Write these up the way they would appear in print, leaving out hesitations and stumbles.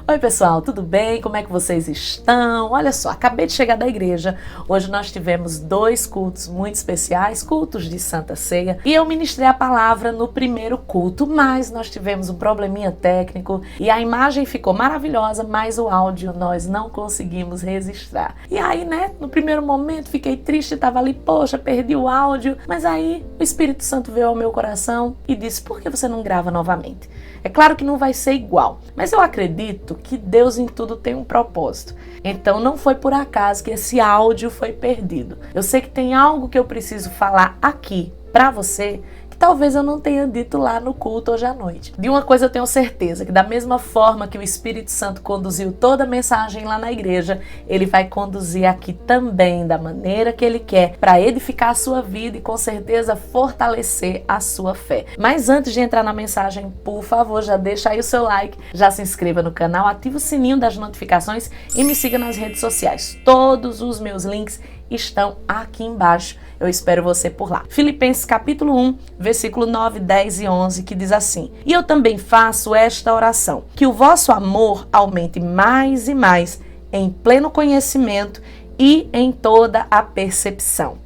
Oi pessoal, tudo bem? Como é que vocês estão? Olha só, acabei de chegar da igreja. Hoje nós tivemos 2 cultos muito especiais, cultos de Santa Ceia. E eu ministrei a palavra no primeiro culto, mas nós tivemos um probleminha técnico e a imagem ficou maravilhosa, mas o áudio nós não conseguimos registrar. E aí, no primeiro momento fiquei triste, estava ali, poxa, perdi o áudio. Mas aí o Espírito Santo veio ao meu coração e disse, por que você não grava novamente? É claro que não vai ser igual, mas eu acredito que Deus em tudo tem um propósito. Então não foi por acaso que esse áudio foi perdido. Eu sei que tem algo que eu preciso falar aqui para você, que talvez eu não tenha dito lá no culto hoje à noite. De uma coisa eu tenho certeza, que da mesma forma que o Espírito Santo conduziu toda a mensagem lá na igreja, ele vai conduzir aqui também da maneira que ele quer, para edificar a sua vida e com certeza fortalecer a sua fé. Mas antes de entrar na mensagem, por favor, já deixa aí o seu like, já se inscreva no canal, ativa o sininho das notificações e me siga nas redes sociais. Todos os meus links estão aqui embaixo. Eu espero você por lá. Filipenses capítulo 1, versículo 9, 10 e 11, que diz assim: E eu também faço esta oração, que o vosso amor aumente mais e mais em pleno conhecimento e em toda a percepção,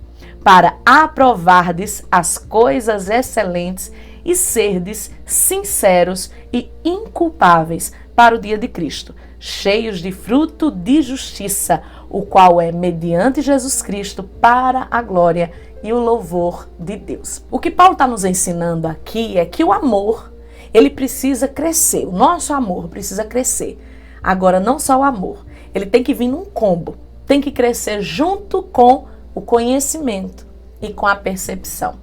para aprovardes as coisas excelentes e serdes sinceros e inculpáveis para o dia de Cristo, cheios de fruto de justiça, o qual é mediante Jesus Cristo para a glória e o louvor de Deus. O que Paulo está nos ensinando aqui é que o amor, ele precisa crescer, o nosso amor precisa crescer. Agora, não só o amor, ele tem que vir num combo, tem que crescer junto com o conhecimento e com a percepção.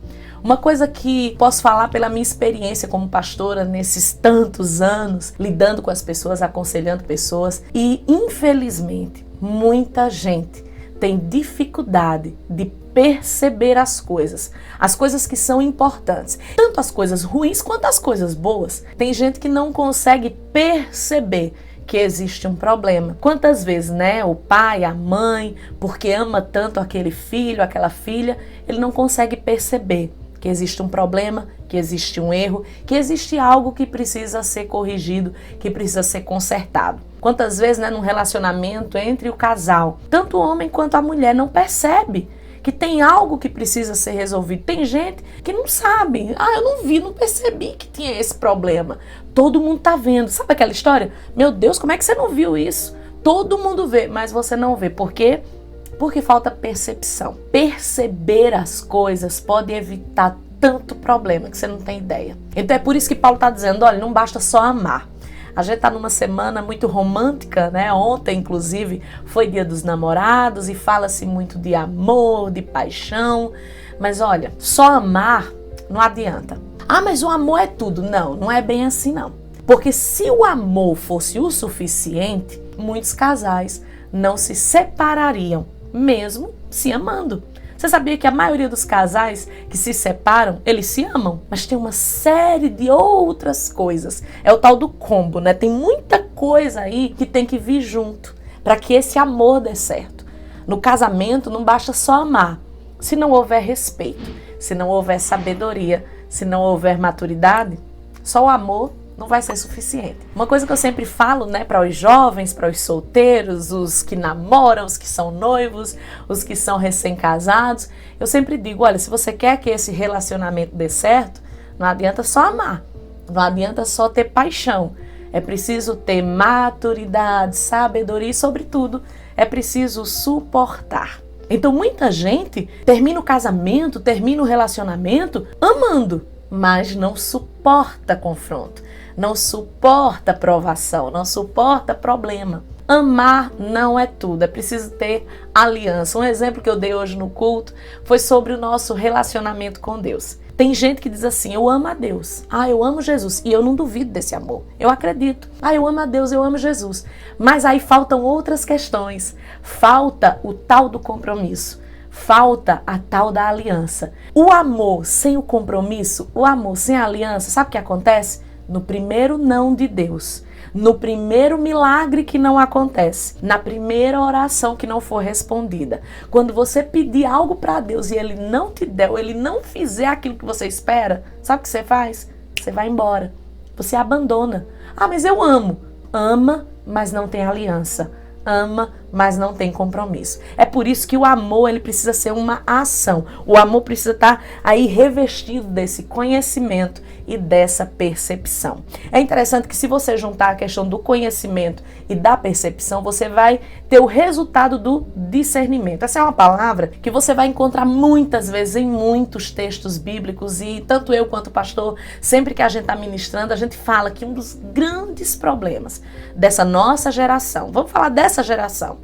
Uma coisa que posso falar pela minha experiência como pastora nesses tantos anos, lidando com as pessoas, aconselhando pessoas, e infelizmente muita gente tem dificuldade de perceber as coisas que são importantes, tanto as coisas ruins quanto as coisas boas. Tem gente que não consegue perceber que existe um problema. Quantas vezes, o pai, a mãe, porque ama tanto aquele filho, aquela filha, ele não consegue perceber que existe um problema, que existe um erro, que existe algo que precisa ser corrigido, que precisa ser consertado. Quantas vezes, num relacionamento entre o casal, tanto o homem quanto a mulher não percebe que tem algo que precisa ser resolvido. Tem gente que não sabe. Eu não vi, não percebi que tinha esse problema. Todo mundo tá vendo. Sabe aquela história? Meu Deus, como é que você não viu isso? Todo mundo vê, mas você não vê. Por quê? Porque falta percepção. Perceber as coisas pode evitar tanto problema que você não tem ideia. Então é por isso que Paulo está dizendo, olha, não basta só amar. A gente está numa semana muito romântica, Ontem, inclusive, foi Dia dos Namorados e fala-se muito de amor, de paixão. Mas olha, só amar não adianta. Mas o amor é tudo. Não é bem assim não. Porque se o amor fosse o suficiente, muitos casais não se separariam, mesmo se amando. Você sabia que a maioria dos casais que se separam, eles se amam, mas tem uma série de outras coisas. É o tal do combo, Tem muita coisa aí que tem que vir junto para que esse amor dê certo. No casamento não basta só amar. Se não houver respeito, se não houver sabedoria, se não houver maturidade, só o amor não vai ser suficiente. Uma coisa que eu sempre falo, para os jovens, para os solteiros, os que namoram, os que são noivos, os que são recém-casados, eu sempre digo, olha, se você quer que esse relacionamento dê certo, não adianta só amar, não adianta só ter paixão. É preciso ter maturidade, sabedoria e, sobretudo, é preciso suportar. Então, muita gente termina o casamento, termina o relacionamento amando, mas não suporta confronto, não suporta provação, não suporta problema. Amar não é tudo, é preciso ter aliança. Um exemplo que eu dei hoje no culto foi sobre o nosso relacionamento com Deus. Tem gente que diz assim, eu amo a Deus, eu amo Jesus, e eu não duvido desse amor, eu acredito. Eu amo a Deus, eu amo Jesus. Mas aí faltam outras questões, falta o tal do compromisso. Falta a tal da aliança. O amor sem o compromisso, o amor sem a aliança, sabe o que acontece? No primeiro não de Deus, no primeiro milagre que não acontece, na primeira oração que não for respondida, quando você pedir algo para Deus e Ele não te der, ou Ele não fizer aquilo que você espera, sabe o que você faz? Você vai embora, você abandona. Mas eu amo. Ama, mas não tem aliança. Ama, mas não tem compromisso. É por isso que o amor, ele precisa ser uma ação. O amor precisa estar aí revestido desse conhecimento e dessa percepção. É interessante que se você juntar a questão do conhecimento e da percepção, você vai ter o resultado do discernimento. Essa é uma palavra que você vai encontrar muitas vezes em muitos textos bíblicos, e tanto eu quanto o pastor, sempre que a gente está ministrando, a gente fala que um dos grandes problemas dessa nossa geração, vamos falar dessa geração,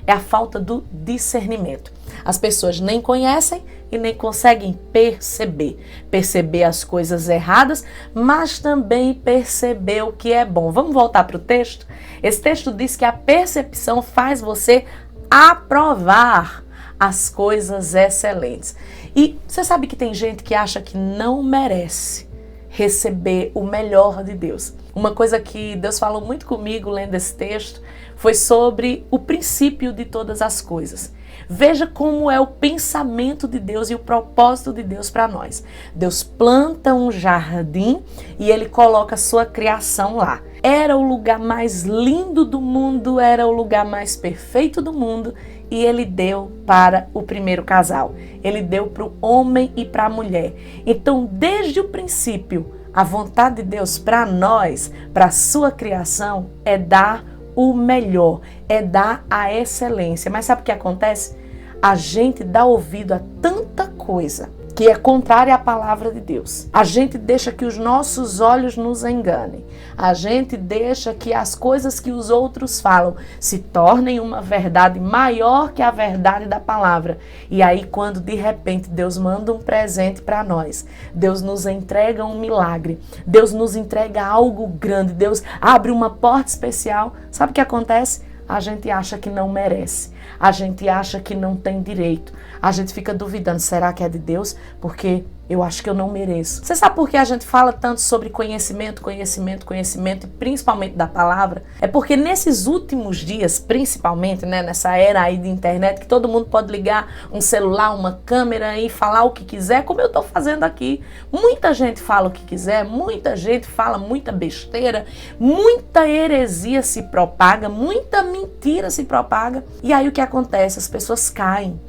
é a falta do discernimento. As pessoas nem conhecem e nem conseguem perceber as coisas erradas, mas também perceber o que é bom. Vamos voltar para o texto? Esse texto diz que a percepção faz você aprovar as coisas excelentes. E você sabe que tem gente que acha que não merece receber o melhor de Deus. Uma coisa que Deus falou muito comigo lendo esse texto foi sobre o princípio de todas as coisas. Veja como é o pensamento de Deus e o propósito de Deus para nós. Deus planta um jardim e Ele coloca a sua criação lá. Era o lugar mais lindo do mundo, era o lugar mais perfeito do mundo, e Ele deu para o primeiro casal. Ele deu para o homem e para a mulher. Então, desde o princípio, a vontade de Deus para nós, para a sua criação, é dar o melhor, é dar a excelência. Mas sabe o que acontece? A gente dá ouvido a tanta coisa que é contrária à palavra de Deus. A gente deixa que os nossos olhos nos enganem. A gente deixa que as coisas que os outros falam se tornem uma verdade maior que a verdade da palavra. E aí, quando de repente Deus manda um presente para nós, Deus nos entrega um milagre, Deus nos entrega algo grande, Deus abre uma porta especial, sabe o que acontece? A gente acha que não merece, a gente acha que não tem direito, a gente fica duvidando, será que é de Deus? Porque eu acho que eu não mereço. Você sabe por que a gente fala tanto sobre conhecimento, e principalmente da palavra? É porque nesses últimos dias, principalmente, né, nessa era aí de internet, que todo mundo pode ligar um celular, uma câmera e falar o que quiser, como eu estou fazendo aqui. Muita gente fala o que quiser, muita gente fala muita besteira, muita heresia se propaga, muita mentira se propaga. E aí o que acontece? As pessoas caem.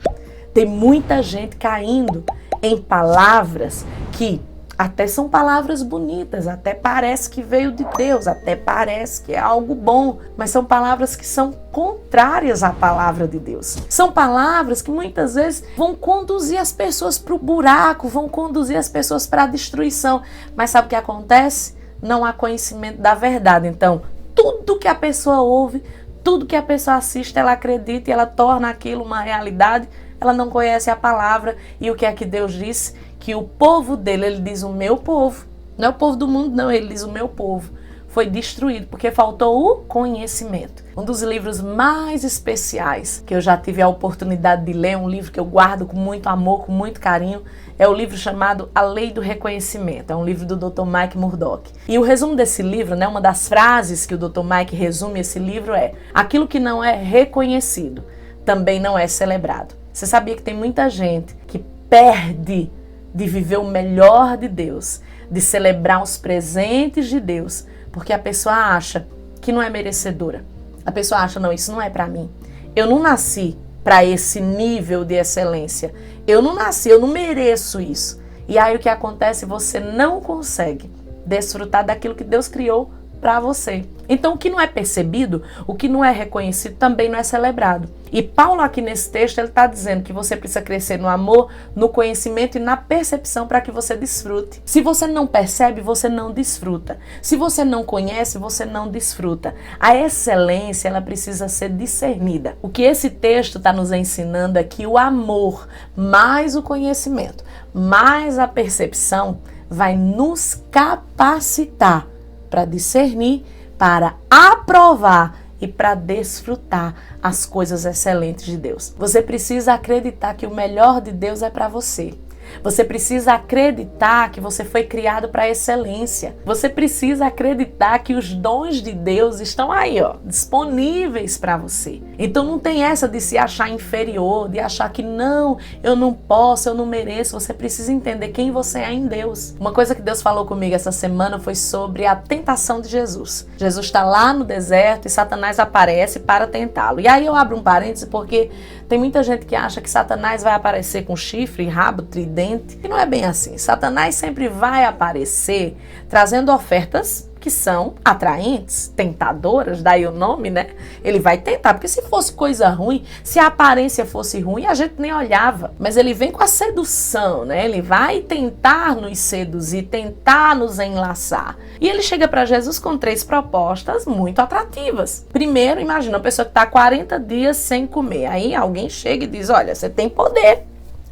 Tem muita gente caindo em palavras que até são palavras bonitas, até parece que veio de Deus, até parece que é algo bom, mas são palavras que são contrárias à palavra de Deus. São palavras que muitas vezes vão conduzir as pessoas para o buraco, vão conduzir as pessoas para a destruição. Mas sabe o que acontece? Não há conhecimento da verdade. Então, tudo que a pessoa ouve, tudo que a pessoa assiste, ela acredita e ela torna aquilo uma realidade. Ela não conhece a palavra. E o que é que Deus disse? Que o povo dele, ele diz o meu povo, não é o povo do mundo não, ele diz o meu povo, foi destruído porque faltou o conhecimento. Um dos livros mais especiais que eu já tive a oportunidade de ler, um livro que eu guardo com muito amor, com muito carinho, é o livro chamado A Lei do Reconhecimento. É um livro do Dr. Mike Murdock. E o resumo desse livro, né, uma das frases que o Dr. Mike resume esse livro é: aquilo que não é reconhecido também não é celebrado. Você sabia que tem muita gente que perde de viver o melhor de Deus, de celebrar os presentes de Deus, porque a pessoa acha que não é merecedora. A pessoa acha, não, isso não é para mim. Eu não nasci para esse nível de excelência. Eu não nasci, eu não mereço isso. E aí o que acontece? Você não consegue desfrutar daquilo que Deus criou para você. Então o que não é percebido, o que não é reconhecido também não é celebrado. E Paulo aqui nesse texto, ele está dizendo que você precisa crescer no amor, no conhecimento e na percepção para que você desfrute. Se você não percebe, você não desfruta. Se você não conhece, você não desfruta. A excelência, ela precisa ser discernida. O que esse texto está nos ensinando é que o amor, mais o conhecimento, mais a percepção, vai nos capacitar para discernir, para aprovar e para desfrutar as coisas excelentes de Deus. Você precisa acreditar que o melhor de Deus é para você. Você precisa acreditar que você foi criado para excelência. Você precisa acreditar que os dons de Deus estão aí, ó, disponíveis para você. Então não tem essa de se achar inferior, de achar que não, eu não posso, eu não mereço. Você precisa entender quem você é em Deus. Uma coisa que Deus falou comigo essa semana foi sobre a tentação de Jesus. Jesus está lá no deserto e Satanás aparece para tentá-lo. E aí eu abro um parêntese porque tem muita gente que acha que Satanás vai aparecer com chifre, rabo, tridente. E não é bem assim. Satanás sempre vai aparecer trazendo ofertas que são atraentes, tentadoras, daí o nome, né? Ele vai tentar, porque se fosse coisa ruim, se a aparência fosse ruim, a gente nem olhava. Mas ele vem com a sedução, né? Ele vai tentar nos seduzir, tentar nos enlaçar. E ele chega para Jesus com 3 propostas muito atrativas. Primeiro, imagina uma pessoa que está 40 dias sem comer. Aí alguém chega e diz, olha, você tem poder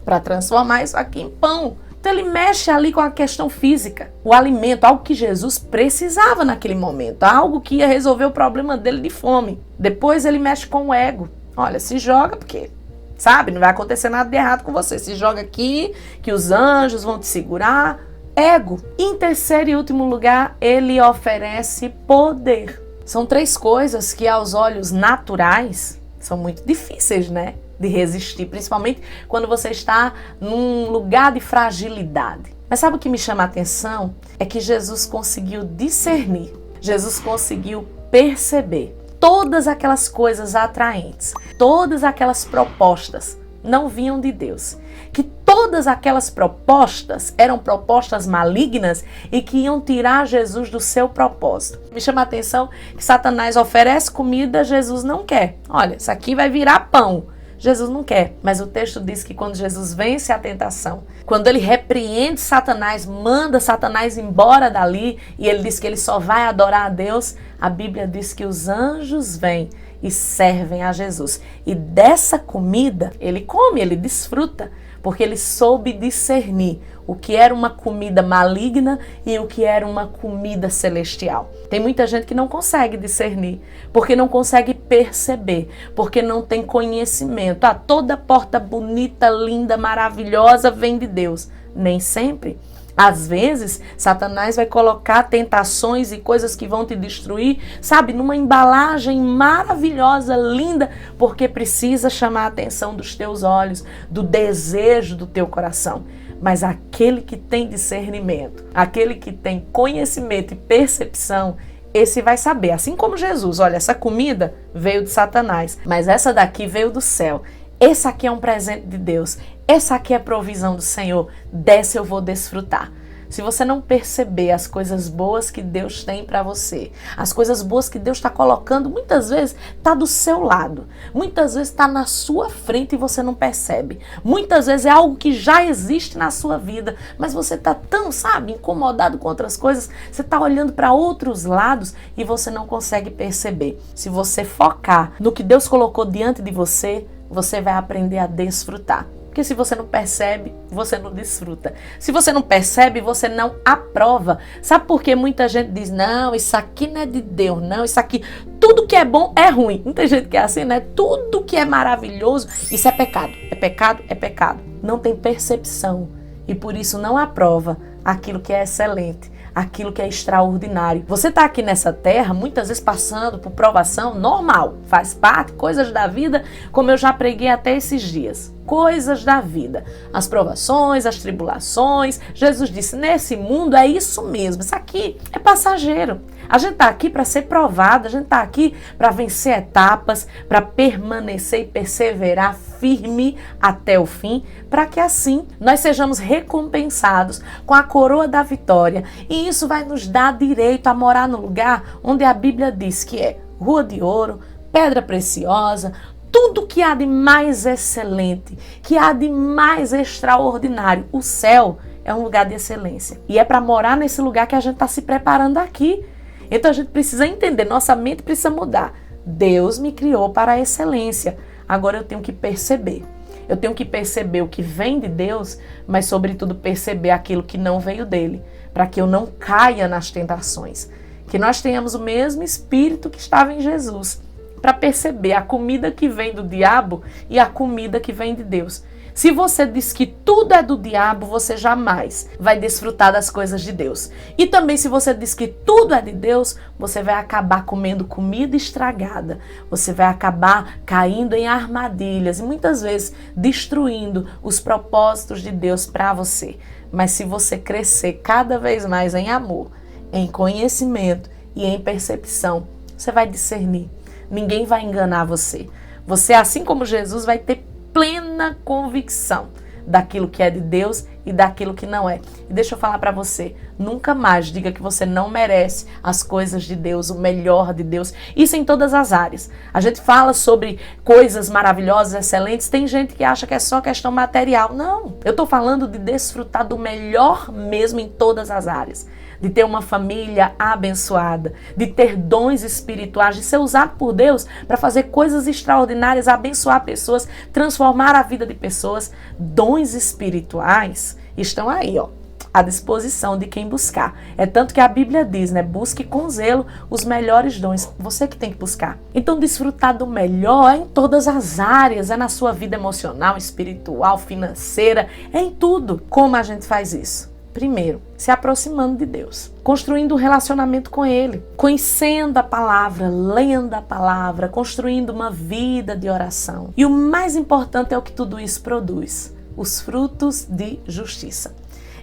para transformar isso aqui em pão. Então ele mexe ali com a questão física, o alimento, algo que Jesus precisava naquele momento, algo que ia resolver o problema dele de fome. Depois ele mexe com o ego. Olha, se joga porque, sabe, não vai acontecer nada de errado com você. Se joga aqui, que os anjos vão te segurar. Ego. Em terceiro e último lugar, ele oferece poder. São 3 coisas que aos olhos naturais são muito difíceis, né? De resistir, principalmente quando você está num lugar de fragilidade. Mas sabe o que me chama a atenção? É que Jesus conseguiu discernir, Jesus conseguiu perceber todas aquelas coisas atraentes, todas aquelas propostas não vinham de Deus. Que todas aquelas propostas eram propostas malignas e que iam tirar Jesus do seu propósito. Me chama a atenção que Satanás oferece comida, Jesus não quer. Olha, isso aqui vai virar pão. Jesus não quer, mas o texto diz que quando Jesus vence a tentação, quando ele repreende Satanás, manda Satanás embora dali e ele diz que ele só vai adorar a Deus, a Bíblia diz que os anjos vêm e servem a Jesus. E dessa comida ele come, ele desfruta, porque ele soube discernir o que era uma comida maligna e o que era uma comida celestial. Tem muita gente que não consegue discernir, porque não consegue perceber, porque não tem conhecimento. Toda porta bonita, linda, maravilhosa vem de Deus. Nem sempre. Às vezes, Satanás vai colocar tentações e coisas que vão te destruir, sabe, numa embalagem maravilhosa, linda, porque precisa chamar a atenção dos teus olhos, do desejo do teu coração. Mas aquele que tem discernimento, aquele que tem conhecimento e percepção, esse vai saber. Assim como Jesus, olha, essa comida veio de Satanás, mas essa daqui veio do céu. Esse aqui é um presente de Deus. Essa aqui é a provisão do Senhor. Dessa eu vou desfrutar. Se você não perceber as coisas boas que Deus tem para você, as coisas boas que Deus está colocando, muitas vezes está do seu lado, muitas vezes está na sua frente e você não percebe. Muitas vezes é algo que já existe na sua vida, mas você está tão, sabe, incomodado com outras coisas, você está olhando para outros lados e você não consegue perceber. Se você focar no que Deus colocou diante de você, você vai aprender a desfrutar. Porque se você não percebe, você não desfruta. Se você não percebe, você não aprova. Sabe por que muita gente diz, não, isso aqui não é de Deus, não, isso aqui, tudo que é bom é ruim. Muita gente que é assim, né? Tudo que é maravilhoso, isso é pecado. É pecado, é pecado. Não tem percepção e por isso não aprova aquilo que é excelente, aquilo que é extraordinário. Você está aqui nessa terra, muitas vezes passando por provação, normal, faz parte, coisas da vida, como eu já preguei até esses dias. Coisas da vida, as provações, as tribulações. Jesus disse, nesse mundo é isso mesmo, isso aqui é passageiro. A gente está aqui para ser provado, a gente está aqui para vencer etapas, para permanecer e perseverar firme até o fim, para que assim nós sejamos recompensados com a coroa da vitória. E isso vai nos dar direito a morar no lugar onde a Bíblia diz que é rua de ouro, pedra preciosa, tudo que há de mais excelente, que há de mais extraordinário. O céu é um lugar de excelência. E é para morar nesse lugar que a gente está se preparando aqui. Então a gente precisa entender, nossa mente precisa mudar. Deus me criou para a excelência. Agora eu tenho que perceber. Eu tenho que perceber o que vem de Deus, mas sobretudo perceber aquilo que não veio dele, para que eu não caia nas tentações. Que nós tenhamos o mesmo espírito que estava em Jesus, para perceber a comida que vem do diabo e a comida que vem de Deus. Se você diz que tudo é do diabo, você jamais vai desfrutar das coisas de Deus. E também se você diz que tudo é de Deus, você vai acabar comendo comida estragada. Você vai acabar caindo em armadilhas e muitas vezes destruindo os propósitos de Deus para você. Mas se você crescer cada vez mais em amor, em conhecimento e em percepção, você vai discernir. Ninguém vai enganar você. Você, assim como Jesus, vai ter plena convicção daquilo que é de Deus e daquilo que não é. E deixa eu falar para você, nunca mais diga que você não merece as coisas de Deus, o melhor de Deus. Isso em todas as áreas. A gente fala sobre coisas maravilhosas, excelentes, tem gente que acha que é só questão material. Não, eu tô falando de desfrutar do melhor mesmo em todas as áreas. De ter uma família abençoada, de ter dons espirituais, de ser usado por Deus para fazer coisas extraordinárias, abençoar pessoas, transformar a vida de pessoas. Dons espirituais estão aí, ó, à disposição de quem buscar. É tanto que a Bíblia diz, né? Busque com zelo os melhores dons. Você que tem que buscar. Então, desfrutar do melhor é em todas as áreas. É na sua vida emocional, espiritual, financeira, é em tudo. Como a gente faz isso? Primeiro, se aproximando de Deus, construindo um relacionamento com Ele, conhecendo a palavra, lendo a palavra, construindo uma vida de oração. E o mais importante é o que tudo isso produz: os frutos de justiça.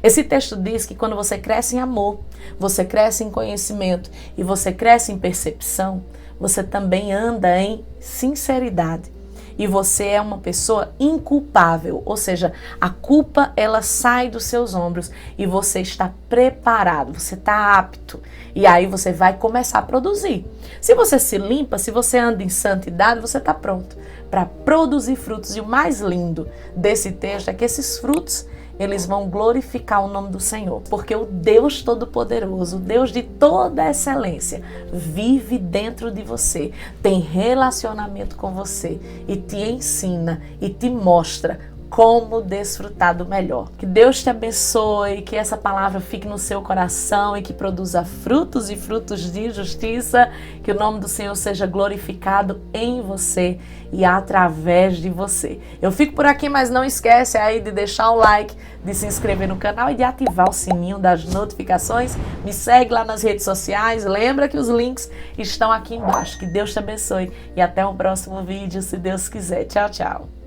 Esse texto diz que quando você cresce em amor, você cresce em conhecimento e você cresce em percepção, você também anda em sinceridade. E você é uma pessoa inculpável, ou seja, a culpa ela sai dos seus ombros e você está preparado, você está apto. E aí você vai começar a produzir. Se você se limpa, se você anda em santidade, você está pronto para produzir frutos. E o mais lindo desse texto é que esses frutos, eles vão glorificar o nome do Senhor, porque o Deus Todo-Poderoso, o Deus de toda excelência, vive dentro de você, tem relacionamento com você e te ensina e te mostra como desfrutar do melhor. Que Deus te abençoe, que essa palavra fique no seu coração e que produza frutos e frutos de justiça, que o nome do Senhor seja glorificado em você e através de você. Eu fico por aqui, mas não esquece aí de deixar o like, de se inscrever no canal e de ativar o sininho das notificações. Me segue lá nas redes sociais, lembra que os links estão aqui embaixo. Que Deus te abençoe e até o próximo vídeo, se Deus quiser. Tchau, tchau.